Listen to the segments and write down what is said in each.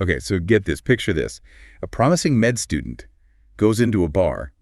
Okay, so get this. Picture this. A promising med student goes into a bar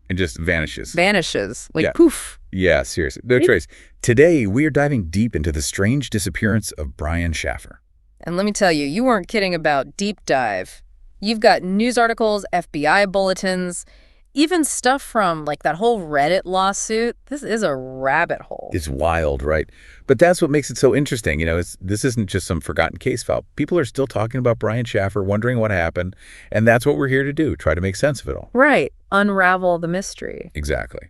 and just vanishes. Vanishes. Like, Yeah. poof. Yeah, seriously. No trace. Today, we are diving deep into the strange disappearance of Brian Shaffer. And let me tell you, you weren't kidding about deep dive. You've got news articles, FBI bulletins, even stuff from, like, that whole Reddit lawsuit. This is a rabbit hole. It's wild, right? But that's what makes it so interesting. This isn't just some forgotten case file. People are still talking about Brian Shaffer, wondering what happened, and that's what we're here to do, try to make sense of it all. Right. Unravel the mystery. Exactly.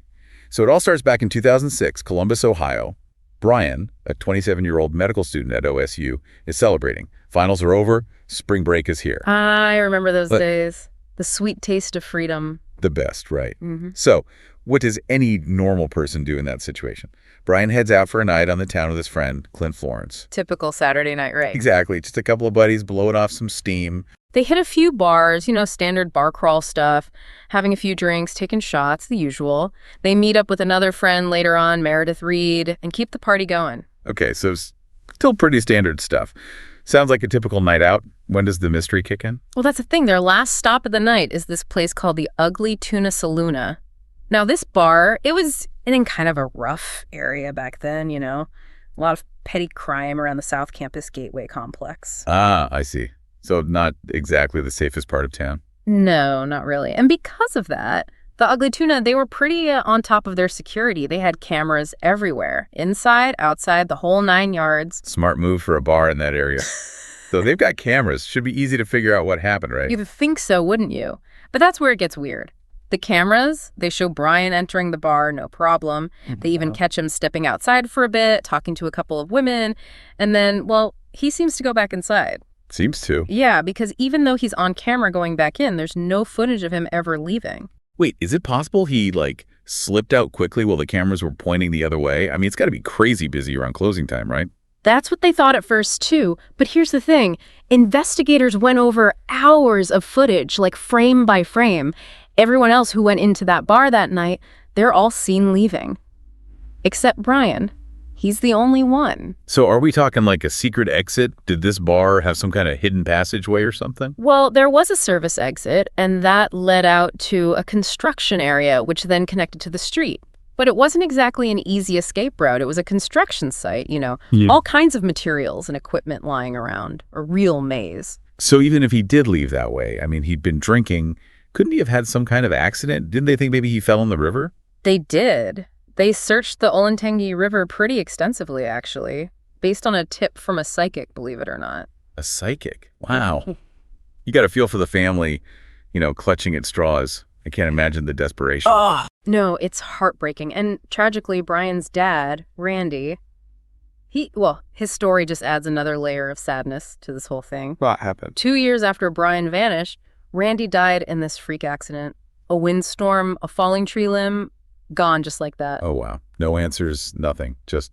So it all starts back in 2006, Columbus, Ohio. Brian, a 27-year-old medical student at OSU, is celebrating. Finals are over. Spring break is here. I remember those days. The sweet taste of freedom. The best, right? Mm-hmm. So what does any normal person do in that situation? Brian heads out for a night on the town with his friend, Clint Florence. Typical Saturday night, right? Exactly. Just a couple of buddies blowing off some steam. They hit a few bars, standard bar crawl stuff, having a few drinks, taking shots, the usual. They meet up with another friend later on, Meredith Reed, and keep the party going. Okay, so still pretty standard stuff. Sounds like a typical night out. When does the mystery kick in? Well, that's the thing. Their last stop of the night is this place called the Ugly Tuna Saloona. Now, this bar, it was in kind of a rough area back then, A lot of petty crime around the South Campus Gateway complex. Ah, I see. So not exactly the safest part of town. No, not really. And because of that, the Ugly Tuna, they were pretty on top of their security. They had cameras everywhere, inside, outside, the whole 9 yards. Smart move for a bar in that area. So they've got cameras. Should be easy to figure out what happened, right? You'd think so, wouldn't you? But that's where it gets weird. The cameras, they show Brian entering the bar, no problem. They even catch him stepping outside for a bit, talking to a couple of women. And then, well, he seems to go back inside. Seems to. Yeah, because even though he's on camera going back in, there's no footage of him ever leaving. Wait, is it possible he, slipped out quickly while the cameras were pointing the other way? I mean, it's got to be crazy busy around closing time, right? That's what they thought at first, too. But here's the thing. Investigators went over hours of footage, frame by frame. Everyone else who went into that bar that night, they're all seen leaving. Except Brian. He's the only one. So are we talking like a secret exit? Did this bar have some kind of hidden passageway or something? Well, there was a service exit, and that led out to a construction area, which then connected to the street. But it wasn't exactly an easy escape route. It was a construction site, all kinds of materials and equipment lying around. A real maze. So even if he did leave that way, I mean, he'd been drinking, couldn't he have had some kind of accident? Didn't they think maybe he fell in the river? They did. They searched the Olentangy River pretty extensively, actually, based on a tip from a psychic, believe it or not. A psychic? Wow. You got to feel for the family, clutching at straws. I can't imagine the desperation. Oh, no, it's heartbreaking. And tragically, Brian's dad, Randy, his story just adds another layer of sadness to this whole thing. What happened? 2 years after Brian vanished, Randy died in this freak accident. A windstorm, a falling tree limb, gone just like that. Oh, wow. No answers, nothing. Just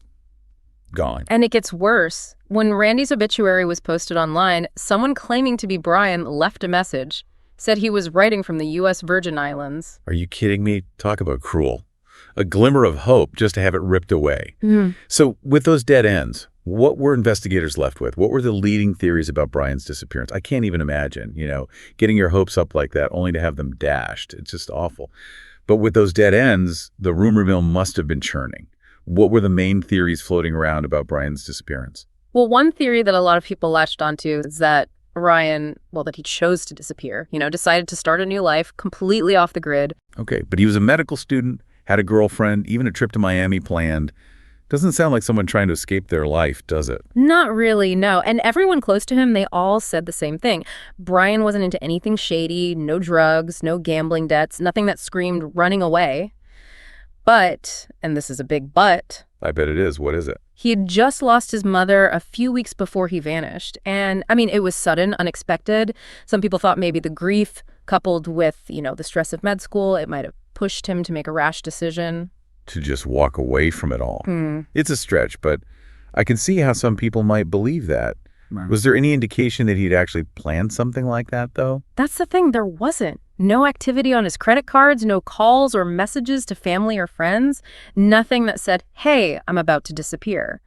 gone. And it gets worse. When Randy's obituary was posted online, someone claiming to be Brian left a message, said he was writing from the U.S. Virgin Islands. Are you kidding me? Talk about cruel. A glimmer of hope just to have it ripped away. Mm. So with those dead ends, what were investigators left with? What were the leading theories about Brian's disappearance? I can't even imagine, getting your hopes up like that only to have them dashed. It's just awful. But with those dead ends, the rumor mill must have been churning. What were the main theories floating around about Brian's disappearance? Well, one theory that a lot of people latched onto is that that he chose to disappear, decided to start a new life completely off the grid. Okay, but he was a medical student, had a girlfriend, even a trip to Miami planned. Doesn't sound like someone trying to escape their life, does it? Not really, no. And everyone close to him, they all said the same thing. Brian wasn't into anything shady, no drugs, no gambling debts, nothing that screamed running away. But, and this is a big but. I bet it is. What is it? He had just lost his mother a few weeks before he vanished. And, it was sudden, unexpected. Some people thought maybe the grief coupled with, the stress of med school, it might have pushed him to make a rash decision. To just walk away from it all. Mm. It's a stretch, but I can see how some people might believe that. Right. Was there any indication that he'd actually planned something like that, though? That's the thing. There wasn't. No activity on his credit cards, no calls or messages to family or friends, nothing that said, hey, I'm about to disappear.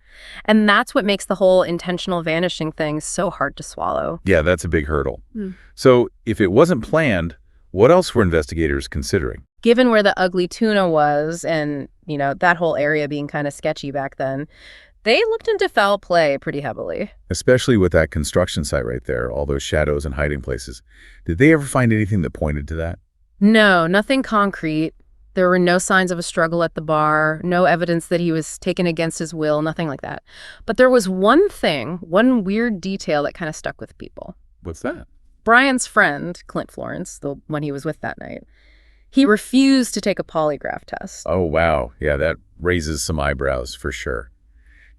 And that's what makes the whole intentional vanishing thing so hard to swallow. Yeah, that's a big hurdle. So if it wasn't planned, what else were investigators considering? Given where the ugly tuna was and, that whole area being kind of sketchy back then, they looked into foul play pretty heavily. Especially with that construction site right there, all those shadows and hiding places. Did they ever find anything that pointed to that? No, nothing concrete. There were no signs of a struggle at the bar, no evidence that he was taken against his will, nothing like that. But there was one weird detail that kind of stuck with people. What's that? Brian's friend, Clint Florence, the one he was with that night, he refused to take a polygraph test. Oh, wow. Yeah, that raises some eyebrows for sure.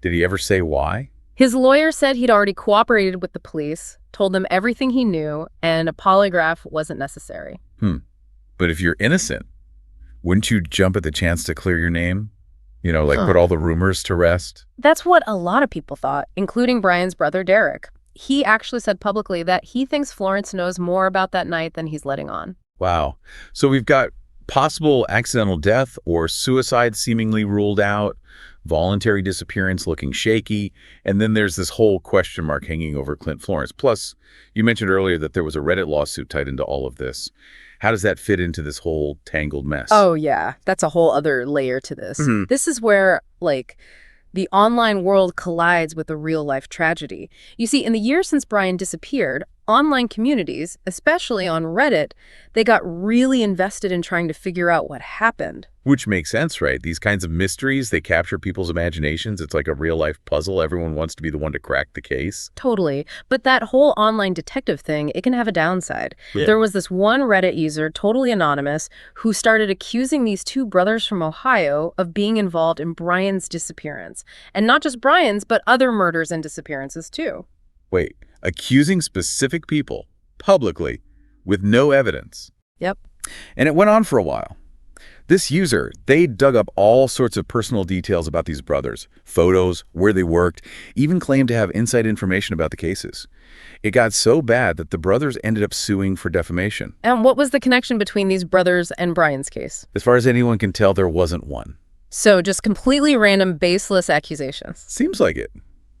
Did he ever say why? His lawyer said he'd already cooperated with the police, told them everything he knew, and a polygraph wasn't necessary. But if you're innocent, wouldn't you jump at the chance to clear your name? Put all the rumors to rest? That's what a lot of people thought, including Brian's brother, Derek. He actually said publicly that he thinks Florence knows more about that night than he's letting on. Wow. So we've got possible accidental death or suicide seemingly ruled out, voluntary disappearance looking shaky, and then there's this whole question mark hanging over Clint Florence. Plus, you mentioned earlier that there was a Reddit lawsuit tied into all of this. How does that fit into this whole tangled mess? Oh, yeah. That's a whole other layer to this. This is where, the online world collides with a real-life tragedy. You see, in the years since Brian disappeared, online communities, especially on Reddit, they got really invested in trying to figure out what happened. Which makes sense, right? These kinds of mysteries, they capture people's imaginations. It's like a real-life puzzle. Everyone wants to be the one to crack the case. Totally. But that whole online detective thing, it can have a downside. Yeah. There was this one Reddit user, totally anonymous, who started accusing these two brothers from Ohio of being involved in Brian's disappearance. And not just Brian's, but other murders and disappearances, too. Wait, accusing specific people publicly with no evidence? Yep. And it went on for a while. This user, they dug up all sorts of personal details about these brothers, photos, where they worked, even claimed to have inside information about the cases. It got so bad that the brothers ended up suing for defamation. And what was the connection between these brothers and Brian's case? As far as anyone can tell, there wasn't one. So just completely random, baseless accusations. Seems like it,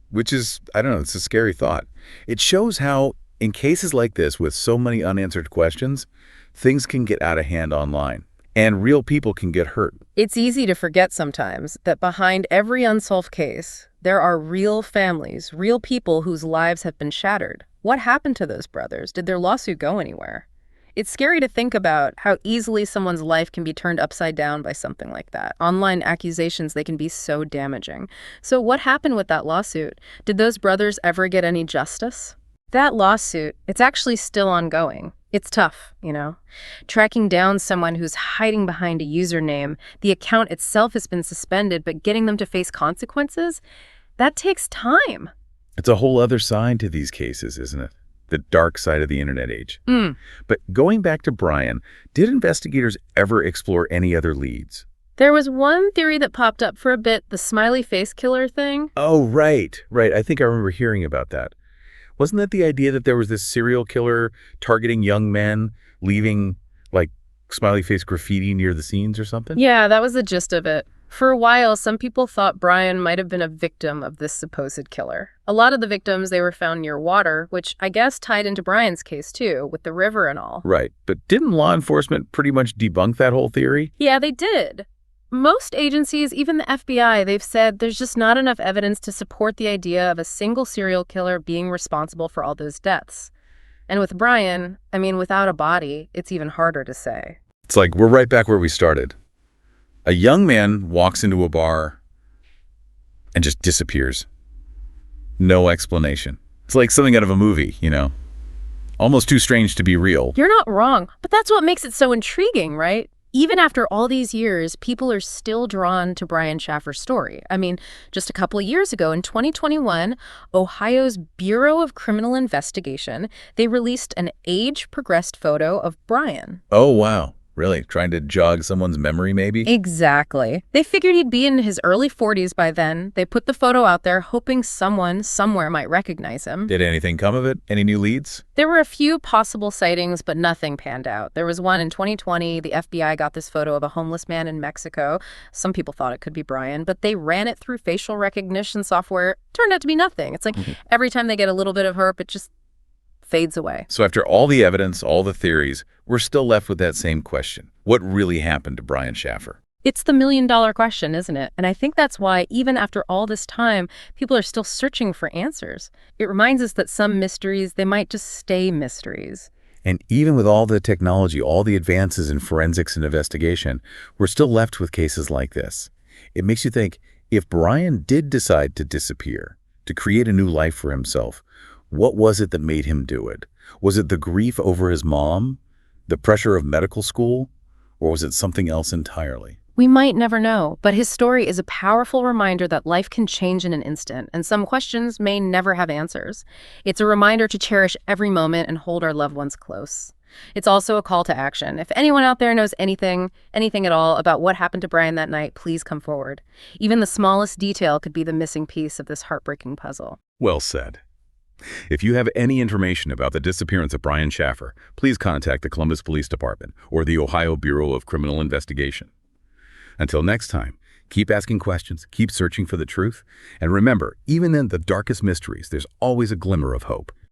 which is, I don't know, it's a scary thought. It shows how, in cases like this with so many unanswered questions, things can get out of hand online. And real people can get hurt. It's easy to forget sometimes that behind every unsolved case, there are real families, real people whose lives have been shattered. What happened to those brothers? Did their lawsuit go anywhere? It's scary to think about how easily someone's life can be turned upside down by something like that. Online accusations, they can be so damaging. So what happened with that lawsuit? Did those brothers ever get any justice? That lawsuit, it's actually still ongoing. It's tough, Tracking down someone who's hiding behind a username, the account itself has been suspended, but getting them to face consequences, that takes time. It's a whole other side to these cases, isn't it? The dark side of the internet age. But going back to Brian, did investigators ever explore any other leads? There was one theory that popped up for a bit, the smiley face killer thing. Oh, right. I think I remember hearing about that. Wasn't that the idea that there was this serial killer targeting young men, leaving, smiley face graffiti near the scenes or something? Yeah, that was the gist of it. For a while, some people thought Brian might have been a victim of this supposed killer. A lot of the victims, they were found near water, which I guess tied into Brian's case, too, with the river and all. Right. But didn't law enforcement pretty much debunk that whole theory? Yeah, they did. Most agencies, even the FBI, they've said there's just not enough evidence to support the idea of a single serial killer being responsible for all those deaths. And with Brian, without a body, it's even harder to say. It's like we're right back where we started. A young man walks into a bar and just disappears. No explanation. It's like something out of a movie, Almost too strange to be real. You're not wrong, but that's what makes it so intriguing, right? Even after all these years, people are still drawn to Brian Shaffer's story. Just a couple of years ago, in 2021, Ohio's Bureau of Criminal Investigation, they released an age-progressed photo of Brian. Oh, wow. Really? Trying to jog someone's memory, maybe? Exactly. They figured he'd be in his early 40s by then. They put the photo out there, hoping someone somewhere might recognize him. Did anything come of it? Any new leads? There were a few possible sightings, but nothing panned out. There was one in 2020. The FBI got this photo of a homeless man in Mexico. Some people thought it could be Brian, but they ran it through facial recognition software. Turned out to be nothing. It's like every time they get a little bit of hope, it just fades away. So after all the evidence, all the theories, we're still left with that same question. What really happened to Brian Shaffer? It's the million-dollar question, isn't it? And I think that's why, even after all this time, people are still searching for answers. It reminds us that some mysteries, they might just stay mysteries. And even with all the technology, all the advances in forensics and investigation, we're still left with cases like this. It makes you think, if Brian did decide to disappear, to create a new life for himself, what was it that made him do it? Was it the grief over his mom? The pressure of medical school? Or was it something else entirely? We might never know, but his story is a powerful reminder that life can change in an instant, and some questions may never have answers. It's a reminder to cherish every moment and hold our loved ones close. It's also a call to action. If anyone out there knows anything at all about what happened to Brian that night, please come forward. Even the smallest detail could be the missing piece of this heartbreaking puzzle. Well said. If you have any information about the disappearance of Brian Shaffer, please contact the Columbus Police Department or the Ohio Bureau of Criminal Investigation. Until next time, keep asking questions, keep searching for the truth, and remember, even in the darkest mysteries, there's always a glimmer of hope.